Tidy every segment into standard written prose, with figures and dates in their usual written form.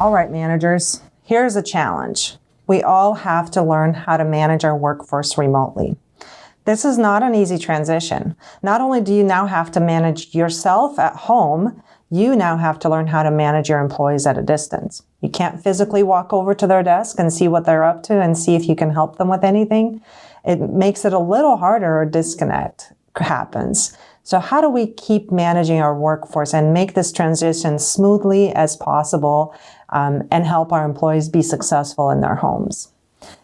All right, managers, here's a challenge. We all have to learn how to manage our workforce remotely. This is not an easy transition. Not only do you now have to manage yourself at home, you now have to learn how to manage your employees at a distance. You can't physically walk over to their desk and see what they're up to and see if you can help them with anything. It makes it a little harder, or disconnect happens. So how do we keep managing our workforce and make this transition smoothly as possible and help our employees be successful in their homes?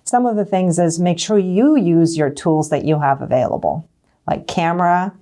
Some of the things is make sure you use your tools that you have available, like camera,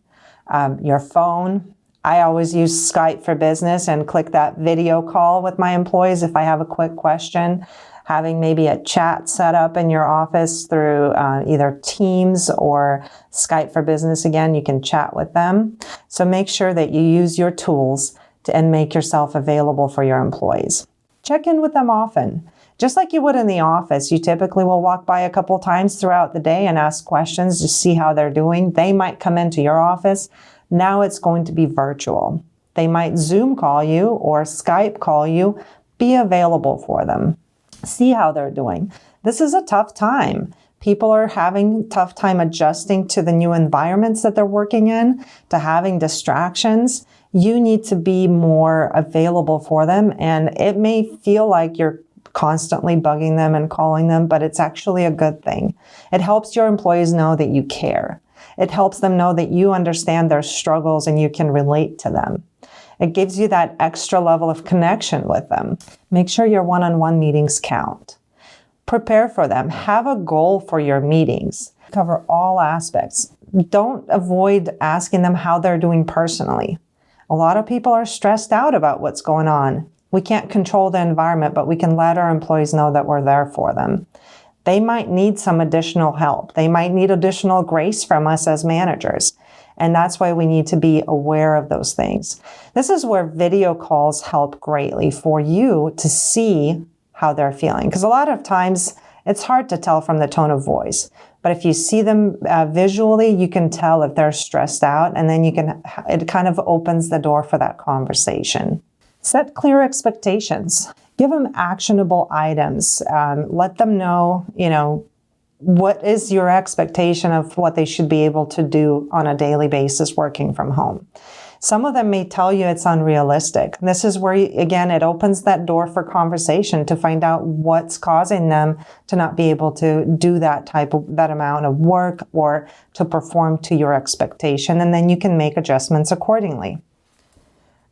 your phone. I always use Skype for Business and click that video call with my employees if I have a quick question. Having maybe a chat set up in your office through either Teams or Skype for Business. Again, you can chat with them. So make sure that you use your tools and make yourself available for your employees. Check in with them often. Just like you would in the office, you typically will walk by a couple times throughout the day and ask questions to see how they're doing. They might come into your office. Now it's going to be virtual. They might Zoom call you or Skype call you. Be available for them. See how they're doing. This is a tough time. People are having a tough time adjusting to the new environments that they're working in, to having distractions. You need to be more available for them, and it may feel like you're constantly bugging them and calling them, but it's actually a good thing. It helps your employees know that you care. It helps them know that you understand their struggles and you can relate to them. It gives you that extra level of connection with them. Make sure your one-on-one meetings count. Prepare for them. Have a goal for your meetings. Cover all aspects. Don't avoid asking them how they're doing personally. A lot of people are stressed out about what's going on. We can't control the environment, but we can let our employees know that we're there for them. They might need some additional help. They might need additional grace from us as managers. And that's why we need to be aware of those things. This is where video calls help greatly for you to see how they're feeling. Because a lot of times it's hard to tell from the tone of voice. But if you see them visually, you can tell if they're stressed out, and then it kind of opens the door for that conversation. Set clear expectations. Give them actionable items. Let them know, what is your expectation of what they should be able to do on a daily basis working from home. Some of them may tell you it's unrealistic. This is where, again, it opens that door for conversation to find out what's causing them to not be able to do that amount of work or to perform to your expectation, and then you can make adjustments accordingly.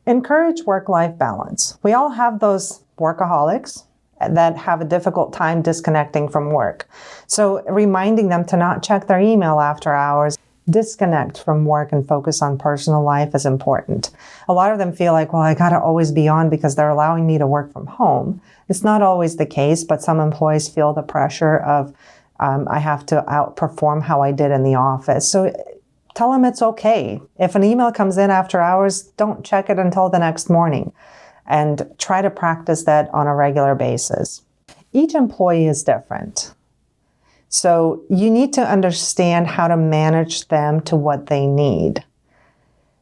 Encourage work-life balance. We all have those workaholics that have a difficult time disconnecting from work. So reminding them to not check their email after hours, disconnect from work and focus on personal life is important. A lot of them feel like, well, I gotta always be on because they're allowing me to work from home. It's not always the case, but some employees feel the pressure of, I have to outperform how I did in the office. So tell them it's okay. If an email comes in after hours, don't check it until the next morning. And try to practice that on a regular basis. Each employee is different. So you need to understand how to manage them to what they need.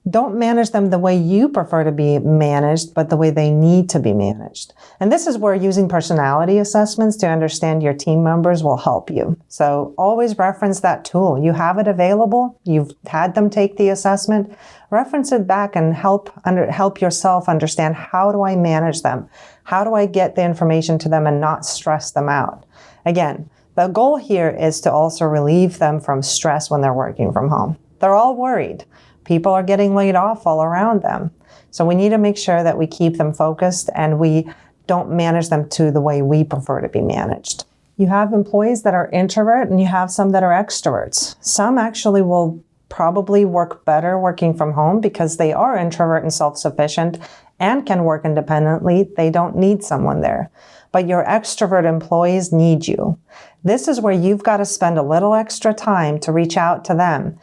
Don't manage them the way you prefer to be managed, but the way they need to be managed. And this is where using personality assessments to understand your team members will help you. So always reference that tool. You have it available. You've had them take the assessment. Reference it back and help yourself understand, how do I manage them? How do I get the information to them and not stress them out? Again, the goal here is to also relieve them from stress when they're working from home. They're all worried. People are getting laid off all around them. So we need to make sure that we keep them focused and we don't manage them to the way we prefer to be managed. You have employees that are introvert and you have some that are extroverts. Some actually will probably work better working from home because they are introvert and self-sufficient and can work independently. They don't need someone there. But your extrovert employees need you. This is where you've got to spend a little extra time to reach out to them.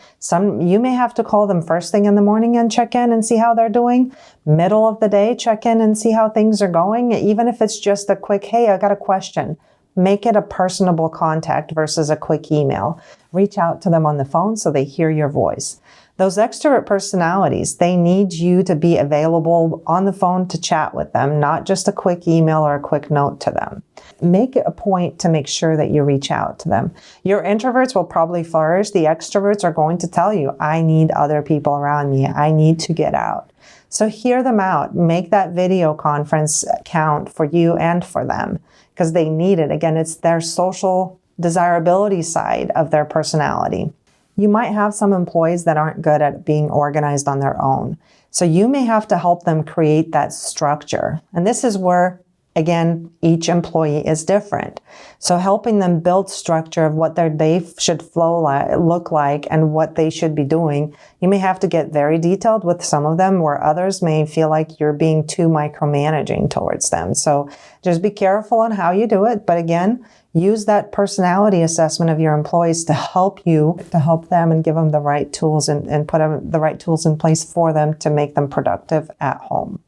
You may have to call them first thing in the morning and check in and see how they're doing. Middle of the day, check in and see how things are going. Even if it's just a quick, hey, I got a question. Make it a personable contact versus a quick email. Reach out to them on the phone so they hear your voice. Those extrovert personalities, they need you to be available on the phone to chat with them, not just a quick email or a quick note to them. Make it a point to make sure that you reach out to them. Your introverts will probably flourish. The extroverts are going to tell you, I need other people around me. I need to get out. So hear them out. Make that video conference count for you and for them because they need it. Again, it's their social desirability side of their personality. You might have some employees that aren't good at being organized on their own. So you may have to help them create that structure. And this is where, again, each employee is different. So helping them build structure of what their day should look like and what they should be doing. You may have to get very detailed with some of them, where others may feel like you're being too micromanaging towards them. So just be careful on how you do it. But again, use that personality assessment of your employees to help them and give them the right tools and put the right tools in place for them to make them productive at home.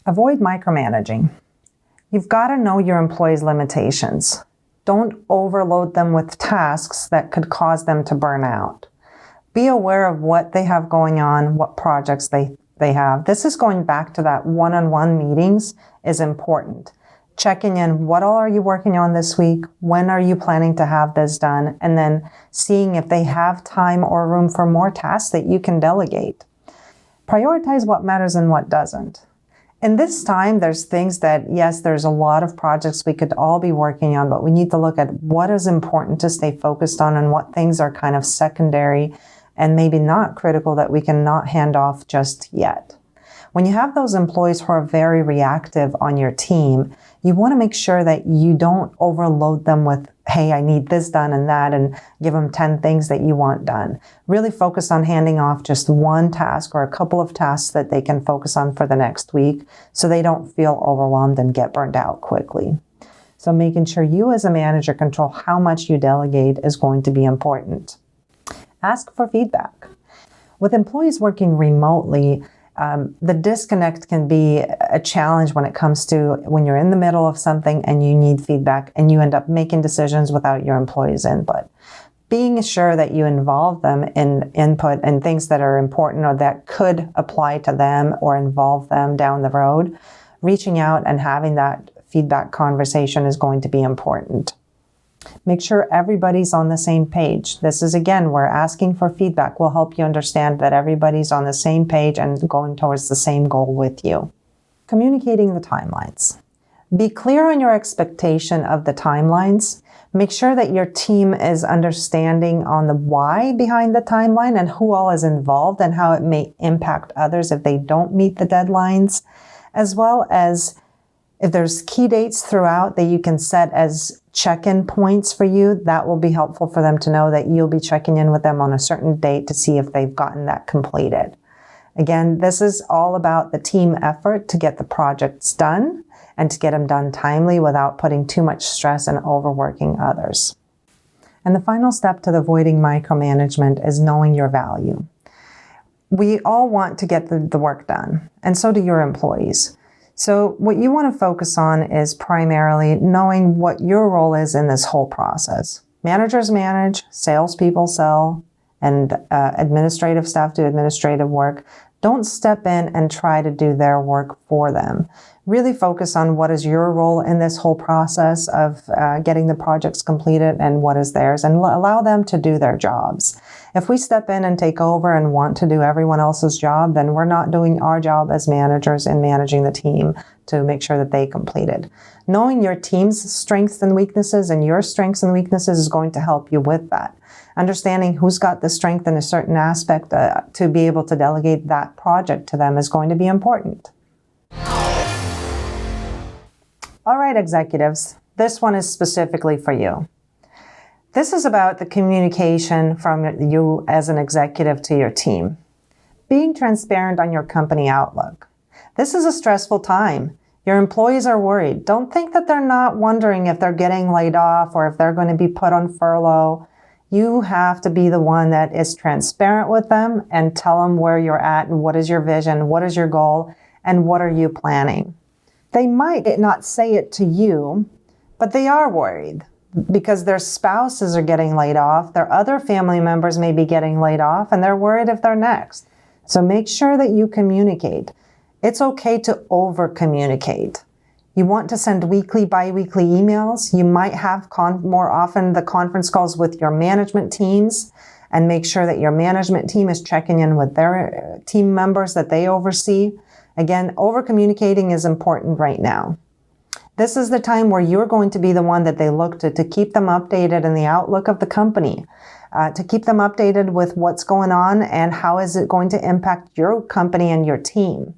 Avoid micromanaging. You've got to know your employees' limitations. Don't overload them with tasks that could cause them to burn out. Be aware of what they have going on, what projects they have. This is going back to that one-on-one meetings is important. Checking in, what all are you working on this week? When are you planning to have this done? And then seeing if they have time or room for more tasks that you can delegate. Prioritize what matters and what doesn't. In this time, there's things that, yes, there's a lot of projects we could all be working on, but we need to look at what is important to stay focused on and what things are kind of secondary and maybe not critical that we can not hand off just yet. When you have those employees who are very reactive on your team, you want to make sure that you don't overload them with, hey, I need this done and that, and give them 10 things that you want done. Really focus on handing off just one task or a couple of tasks that they can focus on for the next week so they don't feel overwhelmed and get burned out quickly. So making sure you as a manager control how much you delegate is going to be important. Ask for feedback. With employees working remotely, the disconnect can be a challenge when it comes to when you're in the middle of something and you need feedback and you end up making decisions without your employees' input. Being sure that you involve them in input and things that are important or that could apply to them or involve them down the road, reaching out and having that feedback conversation is going to be important. Make sure everybody's on the same page. This is, again, where asking for feedback will help you understand that everybody's on the same page and going towards the same goal with you. Communicating the timelines. Be clear on your expectation of the timelines. Make sure that your team is understanding on the why behind the timeline and who all is involved and how it may impact others if they don't meet the deadlines, as well as if there's key dates throughout that you can set as check-in points for you, that will be helpful for them to know that you'll be checking in with them on a certain date to see if they've gotten that completed. Again, this is all about the team effort to get the projects done and to get them done timely without putting too much stress and overworking others. And the final step to avoiding micromanagement is knowing your value. We all want to get the work done, and so do your employees. So what you want to focus on is primarily knowing what your role is in this whole process. Managers manage, salespeople sell, and administrative staff do administrative work. Don't step in and try to do their work for them. Really focus on what is your role in this whole process of getting the projects completed and what is theirs, and allow them to do their jobs. If we step in and take over and want to do everyone else's job, then we're not doing our job as managers in managing the team to make sure that they complete it. Knowing your team's strengths and weaknesses and your strengths and weaknesses is going to help you with that. Understanding who's got the strength in a certain aspect to be able to delegate that project to them is going to be important. All right, executives, this one is specifically for you. This is about the communication from you as an executive to your team. Being transparent on your company outlook. This is a stressful time. Your employees are worried. Don't think that they're not wondering if they're getting laid off or if they're going to be put on furlough. You have to be the one that is transparent with them and tell them where you're at and what is your vision, what is your goal, and what are you planning. They might not say it to you, but they are worried. because their spouses are getting laid off, their other family members may be getting laid off, and they're worried if they're next. So make sure that you communicate. It's okay to over-communicate. You want to send weekly, bi-weekly emails. You might have more often the conference calls with your management teams, and make sure that your management team is checking in with their team members that they oversee. Again, over-communicating is important right now. This is the time where you're going to be the one that they look to keep them updated in the outlook of the company, to keep them updated with what's going on and how is it going to impact your company and your team.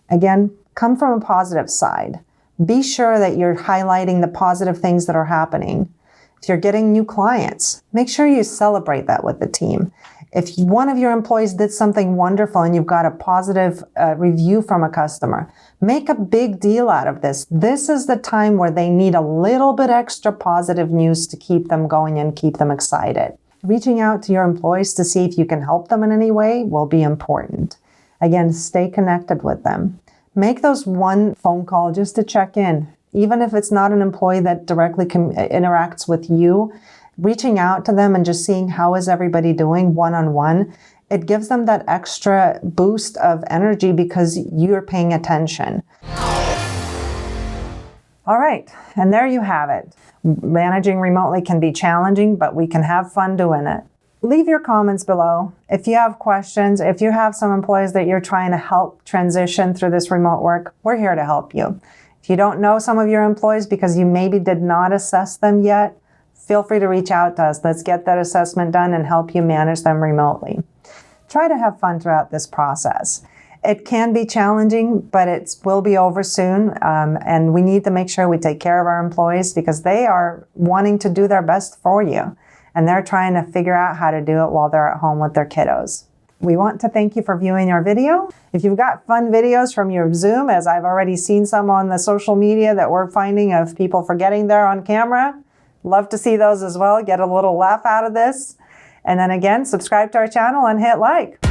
Again, come from a positive side. Be sure that you're highlighting the positive things that are happening. If you're getting new clients, make sure you celebrate that with the team. If one of your employees did something wonderful and you've got a positive review from a customer, make a big deal out of this. This is the time where they need a little bit extra positive news to keep them going and keep them excited. Reaching out to your employees to see if you can help them in any way will be important. Again, stay connected with them. Make those one phone call just to check in. Even if it's not an employee that directly interacts with you, reaching out to them and just seeing how is everybody doing one-on-one, it gives them that extra boost of energy because you're paying attention. All right, and there you have it. Managing remotely can be challenging, but we can have fun doing it. Leave your comments below. If you have questions, if you have some employees that you're trying to help transition through this remote work, we're here to help you. If you don't know some of your employees because you maybe did not assess them yet, feel free to reach out to us. Let's get that assessment done and help you manage them remotely. Try to have fun throughout this process. It can be challenging, but it will be over soon. And we need to make sure we take care of our employees because they are wanting to do their best for you. And they're trying to figure out how to do it while they're at home with their kiddos. We want to thank you for viewing our video. If you've got fun videos from your Zoom, as I've already seen some on the social media that we're finding of people forgetting they're on camera, love to see those as well. Get a little laugh out of this. And then again, subscribe to our channel and hit like.